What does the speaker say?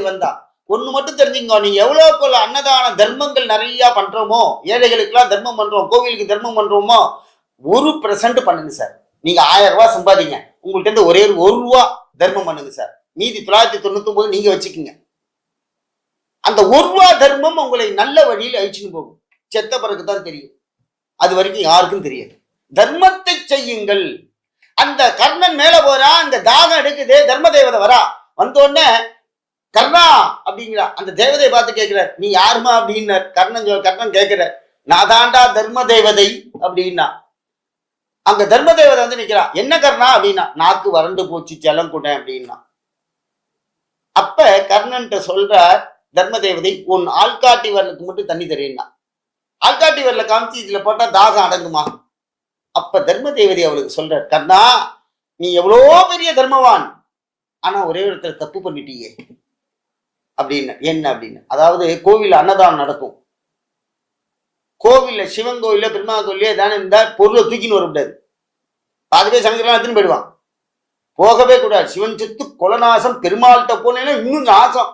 வந்தா. ஒண்ணு மட்டும் தெரிஞ்சுங்க, நீங்க எவ்வளவுக்குள்ள அன்னதான தர்மங்கள் நிறைய பண்றோமோ, ஏழைகளுக்கெல்லாம் தர்மம் பண்றோம், கோவிலுக்கு தர்மம் பண்றோமோ, 1% பண்ணுங்க சார். நீங்க 1000 ரூபாய் சம்பாதிங்க, உங்கள்ட்ட இருந்து ஒரே 1 ரூபா தர்மம் பண்ணுங்க சார். மீதி 999 நீங்க வச்சுக்கோங்க. அந்த 1 ரூபா தர்மம் உங்களை நல்ல வழியில் அழிச்சுன்னு போகும். செத்த பிறகு தான் தெரியும். அது வரைக்கும் யாருக்கும் தெரியாது. தர்மத்தை செய்யுங்கள். அந்த கர்ணன் மேல போறா, அந்த தாகம் எடுக்குது, தர்ம தேவதை வரா. வந்தோடனே கர்ணா அப்படிங்கிறா. அந்த தேவதையை பார்த்து கேட்கிறார், நீ யாருமா அப்படின்னு. கர்ணன் கேட்கிற, நான் தாண்டா தர்ம தேவதை அப்படின்னா. அங்க தர்ம தேவதை வந்து நிக்கிறா. என்ன கர்ணா அப்படின்னா, நாக்கு வறண்டு போச்சு ஜலம் கூட அப்படின்னா. அப்ப கர்ணன்ட்ட சொல்றார் தர்ம தேவதை, உன் ஆள்காட்டி வரலுக்கு மட்டும் தண்ணி தரேன்னா. ஆள்காட்டி வரல காமிச்சு இதுல போட்டா தாகம் அடங்குமா? அப்ப தர்ம தேவதை அவளுக்கு சொல்றார், கர்ணா நீ எவ்வளோ பெரிய தர்மவான், ஆனா ஒரே இடத்துல தப்பு பண்ணிட்டீங்க அப்படின்னு. என்ன அப்படின்னு, அதாவது கோவில் அன்னதானம் நடக்கும். கோவில்ல சிவன் கோவில்ல பெருமா கோவிலே தானே இருந்தா பொருளை தூக்கின்னு வரக்கூடாது. அதுவே சமைக்கலாம் எடுத்துன்னு போயிடுவான். போகவே கூடாது. சிவன் சொத்து கொலநாசம், பெருமாள்கிட்ட போனேன்னா இன்னும் நாசம்.